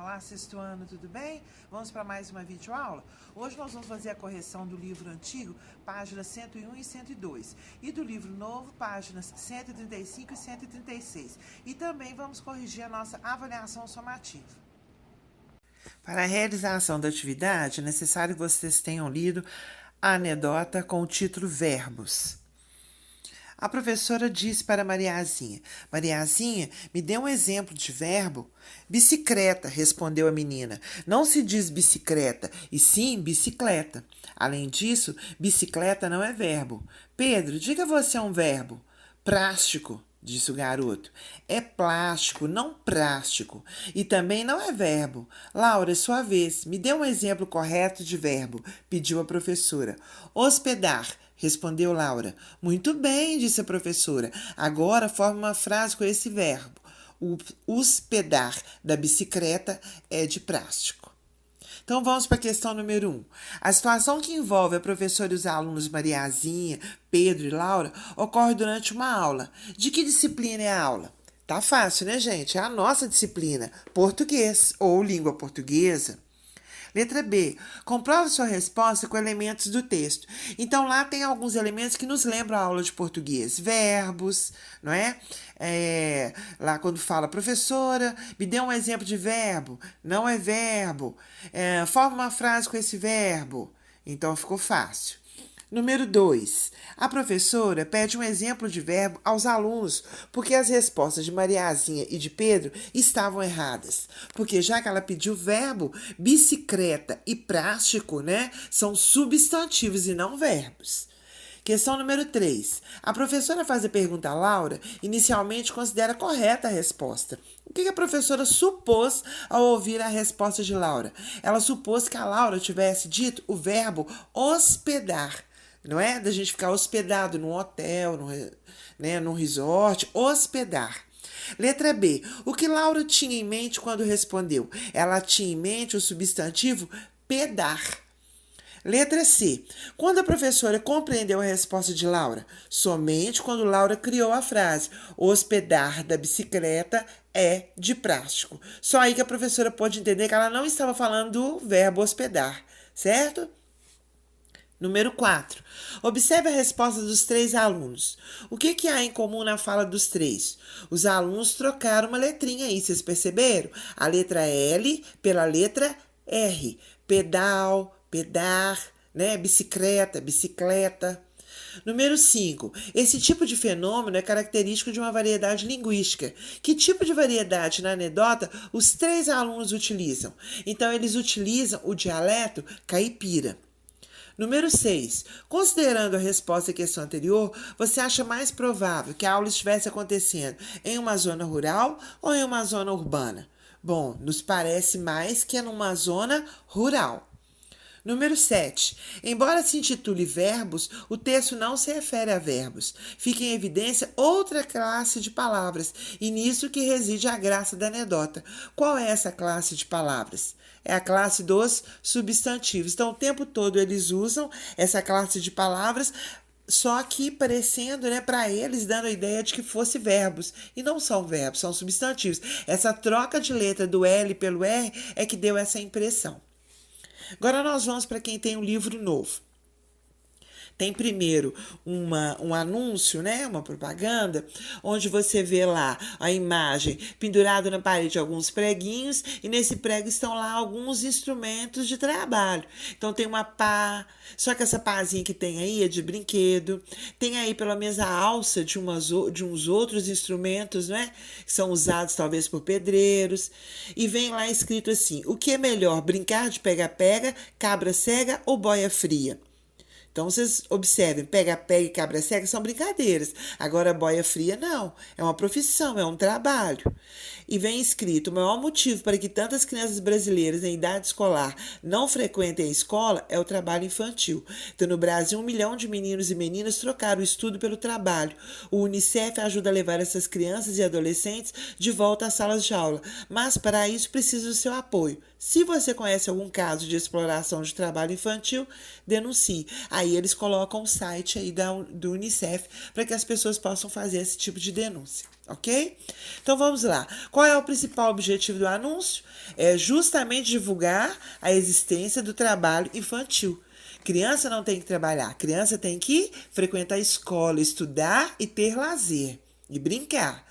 Olá, sexto ano, tudo bem? Vamos para mais uma videoaula? Hoje nós vamos fazer a correção do livro antigo, páginas 101 e 102, e do livro novo, páginas 135 e 136. E também vamos corrigir a nossa avaliação somativa. Para a realização da atividade, é necessário que vocês tenham lido a anedota com o título Verbos. A professora disse para Mariazinha: Mariazinha, me dê um exemplo de verbo. Bicicleta, respondeu a menina. Não se diz bicicleta, e sim bicicleta. Além disso, bicicleta não é verbo. Pedro, diga você um verbo. Plástico, disse o garoto. É plástico, não prástico. E também não é verbo. Laura, é sua vez. Me dê um exemplo correto de verbo, pediu a professora. Hospedar, respondeu Laura. Muito bem, disse a professora. Agora forma uma frase com esse verbo. O hospedar da bicicleta é de plástico. Então vamos para a questão número 1. A situação que envolve a professora e os alunos Mariazinha, Pedro e Laura ocorre durante uma aula. De que disciplina é a aula? Tá fácil, né, gente? É a nossa disciplina, português ou língua portuguesa. Letra B. Comprove sua resposta com elementos do texto. Então, lá tem alguns elementos que nos lembram a aula de português. Verbos, não é? Lá quando fala, professora, me dê um exemplo de verbo. Não é verbo. Forma uma frase com esse verbo. Então, ficou fácil. Número 2. A professora pede um exemplo de verbo aos alunos, porque as respostas de Mariazinha e de Pedro estavam erradas. Porque já que ela pediu verbo, bicicleta e plástico, né, são substantivos e não verbos. Questão número 3. A professora faz a pergunta a Laura, inicialmente considera correta a resposta. O que a professora supôs ao ouvir a resposta de Laura? Ela supôs que a Laura tivesse dito o verbo hospedar. Não é da gente ficar hospedado num hotel, num resort, hospedar. Letra B. O que Laura tinha em mente quando respondeu? Ela tinha em mente o substantivo pedar. Letra C. Quando a professora compreendeu a resposta de Laura? Somente quando Laura criou a frase: o hospedar da bicicleta é de plástico. Só aí que a professora pôde entender que ela não estava falando do verbo hospedar, certo? Número 4. Observe a resposta dos 3 alunos. O que há em comum na fala dos 3? Os alunos trocaram uma letrinha aí, vocês perceberam? A letra L pela letra R. Pedal, pedar, né? Bicicleta, bicicleta. Número 5. Esse tipo de fenômeno é característico de uma variedade linguística. Que tipo de variedade na anedota os 3 alunos utilizam? Então, eles utilizam o dialeto caipira. Número 6. Considerando a resposta à questão anterior, você acha mais provável que a aula estivesse acontecendo em uma zona rural ou em uma zona urbana? Bom, nos parece mais que é numa zona rural. Número 7. Embora se intitule verbos, o texto não se refere a verbos. Fica em evidência outra classe de palavras, e nisso que reside a graça da anedota. Qual é essa classe de palavras? É a classe dos substantivos. Então, o tempo todo eles usam essa classe de palavras, só que parecendo, né, para eles, dando a ideia de que fosse verbos. E não são verbos, são substantivos. Essa troca de letra do L pelo R é que deu essa impressão. Agora nós vamos para quem tem um livro novo. Tem primeiro um anúncio, né? Uma propaganda, onde você vê lá a imagem pendurada na parede, alguns preguinhos, e nesse prego estão lá alguns instrumentos de trabalho. Então tem uma pá, só que essa pazinha que tem aí é de brinquedo. Tem aí pelo menos a alça de uns outros instrumentos, né? Que são usados talvez por pedreiros. E vem lá escrito assim: o que é melhor, brincar de pega-pega, cabra cega ou boia fria? Então, vocês observem, pega-pega e cabra cega são brincadeiras. Agora, boia fria, não. É uma profissão, é um trabalho. E vem escrito: o maior motivo para que tantas crianças brasileiras em idade escolar não frequentem a escola é o trabalho infantil. Então, no Brasil, 1 milhão de meninos e meninas trocaram o estudo pelo trabalho. O Unicef ajuda a levar essas crianças e adolescentes de volta às salas de aula. Mas, para isso, precisa do seu apoio. Se você conhece algum caso de exploração de trabalho infantil, denuncie. Aí aí eles colocam o site aí do Unicef para que as pessoas possam fazer esse tipo de denúncia, ok? Então vamos lá. Qual é o principal objetivo do anúncio? É justamente divulgar a existência do trabalho infantil. Criança não tem que trabalhar, criança tem que frequentar a escola, estudar e ter lazer e brincar.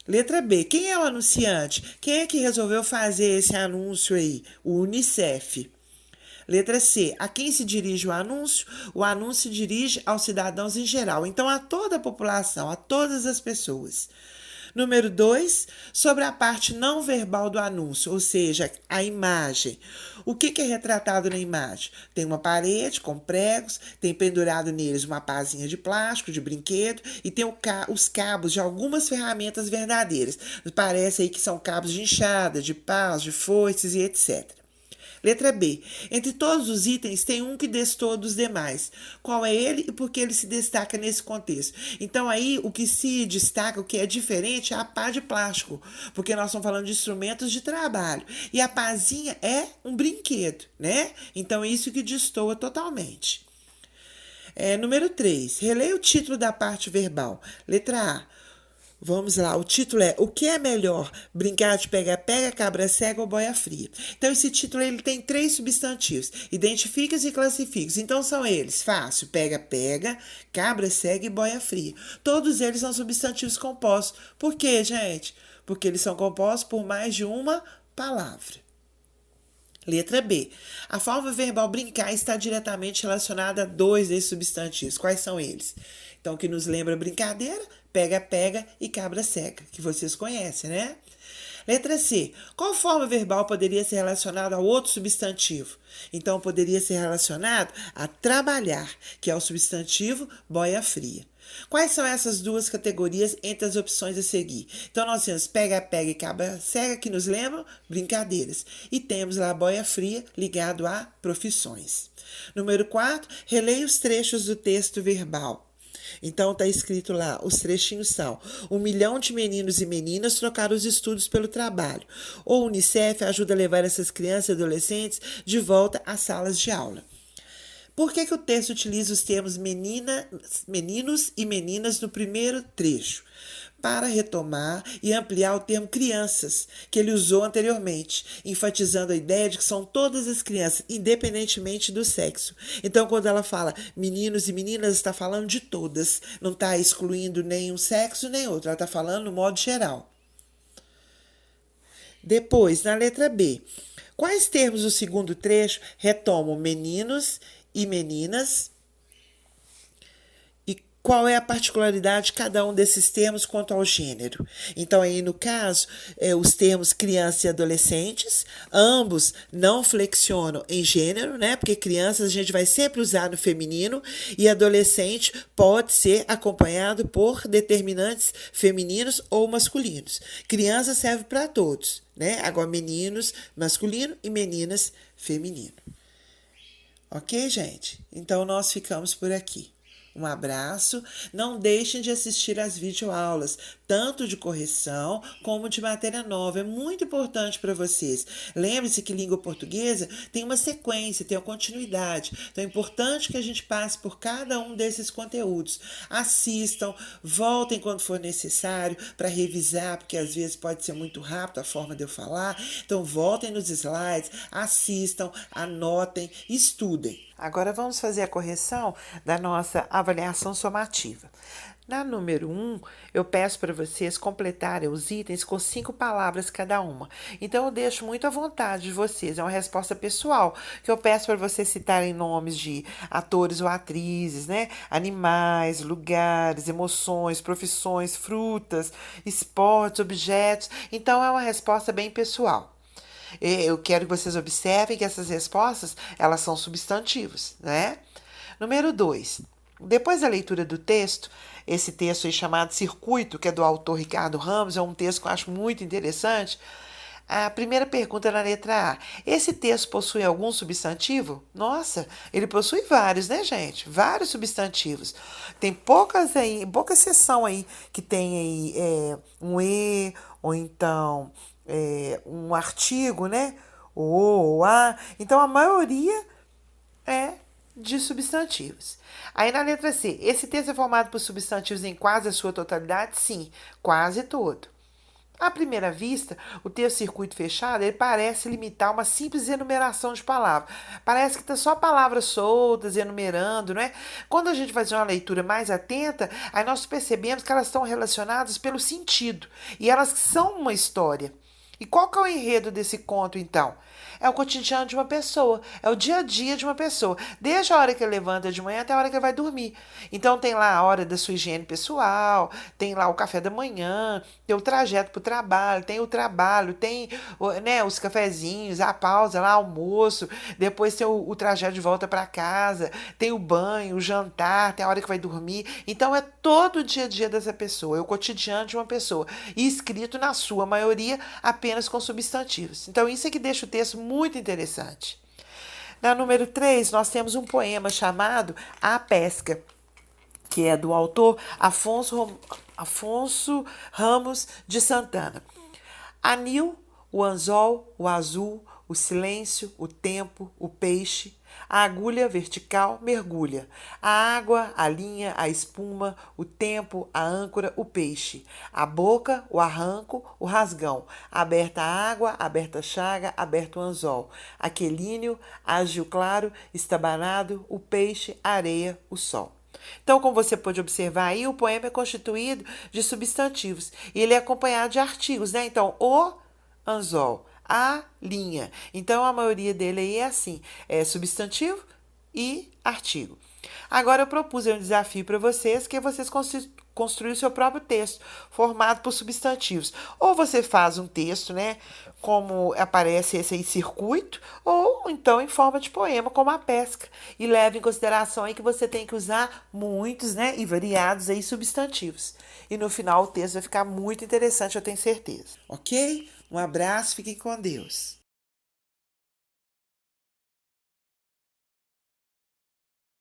Letra B. Quem é o anunciante? Quem é que resolveu fazer esse anúncio aí? O Unicef. Letra C. A quem se dirige o anúncio? O anúncio se dirige aos cidadãos em geral, então a toda a população, a todas as pessoas. Número 2, sobre a parte não verbal do anúncio, ou seja, a imagem. O que é retratado na imagem? Tem uma parede com pregos, tem pendurado neles uma pazinha de plástico, de brinquedo, e tem os cabos de algumas ferramentas verdadeiras. Parece aí que são cabos de enxada, de paus, de foices e etc. Letra B. Entre todos os itens, tem um que destoa dos demais. Qual é ele e por que ele se destaca nesse contexto? Então, aí, o que se destaca, o que é diferente, é a pá de plástico, porque nós estamos falando de instrumentos de trabalho. E a pazinha é um brinquedo, né? Então, é isso que destoa totalmente. Número 3. Releia o título da parte verbal. Letra A. Vamos lá, o título é: o que é melhor, brincar de pega-pega, cabra cega ou boia fria? Então, esse título ele tem 3 substantivos: identifica-se e classifica-se. Então, são eles: fácil, pega-pega, cabra cega e boia fria. Todos eles são substantivos compostos. Por quê, gente? Porque eles são compostos por mais de uma palavra. Letra B. A forma verbal brincar está diretamente relacionada a 2 desses substantivos. Quais são eles? Então, que nos lembra brincadeira, pega-pega e cabra cega, que vocês conhecem, né? Letra C. Qual forma verbal poderia ser relacionada a outro substantivo? Então, poderia ser relacionado a trabalhar, que é o substantivo boia fria. Quais são essas duas categorias entre as opções a seguir? Então, nós temos pega-pega e cabra cega, que nos lembram brincadeiras. E temos lá a boia fria, ligado a profissões. Número 4, releia os trechos do texto verbal. Então, está escrito lá, os trechinhos são: 1 milhão de meninos e meninas trocaram os estudos pelo trabalho. O Unicef ajuda a levar essas crianças e adolescentes de volta às salas de aula. Por que o texto utiliza os termos meninos e meninas no primeiro trecho? Para retomar e ampliar o termo crianças, que ele usou anteriormente, enfatizando a ideia de que são todas as crianças, independentemente do sexo. Então, quando ela fala meninos e meninas, está falando de todas, não está excluindo nenhum sexo nem outro, ela está falando no modo geral. Depois, na letra B, quais termos do segundo trecho retomam meninos e meninas? E qual é a particularidade de cada um desses termos quanto ao gênero? Então, aí no caso, os termos criança e adolescentes, ambos não flexionam em gênero, né? Porque crianças a gente vai sempre usar no feminino e adolescente pode ser acompanhado por determinantes femininos ou masculinos. Criança serve para todos, né? Agora, meninos masculino e meninas feminino. Ok, gente? Então, nós ficamos por aqui. Um abraço. Não deixem de assistir às videoaulas, tanto de correção como de matéria nova. É muito importante para vocês. Lembre-se que língua portuguesa tem uma sequência, tem uma continuidade. Então é importante que a gente passe por cada um desses conteúdos. Assistam, voltem quando for necessário para revisar, porque às vezes pode ser muito rápido a forma de eu falar. Então voltem nos slides, assistam, anotem, estudem. Agora vamos fazer a correção da nossa avaliação somativa. Na número 1, eu peço para vocês completarem os itens com 5 palavras cada uma. Então, eu deixo muito à vontade de vocês. É uma resposta pessoal, que eu peço para vocês citarem nomes de atores ou atrizes, né? Animais, lugares, emoções, profissões, frutas, esportes, objetos. Então, é uma resposta bem pessoal. Eu quero que vocês observem que essas respostas, elas são substantivos, né? Número 2. Depois da leitura do texto, esse texto aí chamado Circuito, que é do autor Ricardo Ramos, é um texto que eu acho muito interessante. A primeira pergunta na letra A. Esse texto possui algum substantivo? Nossa, ele possui vários, né, gente? Vários substantivos. Tem pouca seção aí que tem aí um E, ou então um artigo, né? O, a. Então, a maioria é de substantivos. Aí na letra C, esse texto é formado por substantivos em quase a sua totalidade? Sim, quase todo. À primeira vista, o texto circuito fechado ele parece limitar uma simples enumeração de palavras. Parece que está só palavras soltas, enumerando, não é? Quando a gente faz uma leitura mais atenta, aí nós percebemos que elas estão relacionadas pelo sentido. E elas são uma história. E qual que é o enredo desse conto, então? É o cotidiano de uma pessoa, é o dia a dia de uma pessoa, desde a hora que ele levanta de manhã até a hora que ele vai dormir. Então tem lá a hora da sua higiene pessoal, tem lá o café da manhã, tem o trajeto para o trabalho, tem né, os cafezinhos, a pausa lá, almoço, depois tem o trajeto de volta para casa, tem o banho, o jantar, tem a hora que vai dormir. Então é todo o dia a dia dessa pessoa, é o cotidiano de uma pessoa, e escrito na sua maioria apenas com substantivos. Então isso é que deixa o texto muito interessante. Na número 3, nós temos um poema chamado A Pesca, que é do autor Afonso Ramos de Santana. Anil, o anzol, o azul, o silêncio, o tempo, o peixe, a agulha vertical mergulha, a água, a linha, a espuma, o tempo, a âncora, o peixe, a boca, o arranco, o rasgão, aberta a água, aberta a chaga, aberto o anzol, aquelíneo, ágil claro, estabanado, o peixe, a areia, o sol. Então, como você pode observar aí, o poema é constituído de substantivos e ele é acompanhado de artigos, né? Então, o anzol, a linha. Então, a maioria dele aí é assim, é substantivo e artigo. Agora, eu propus um desafio para vocês, que é vocês construir o seu próprio texto, formado por substantivos. Ou você faz um texto, né, como aparece esse aí, circuito, ou então em forma de poema, como a pesca. E leve em consideração aí que você tem que usar muitos, né, e variados aí substantivos. E no final o texto vai ficar muito interessante, eu tenho certeza. Ok? Um abraço, fiquem com Deus.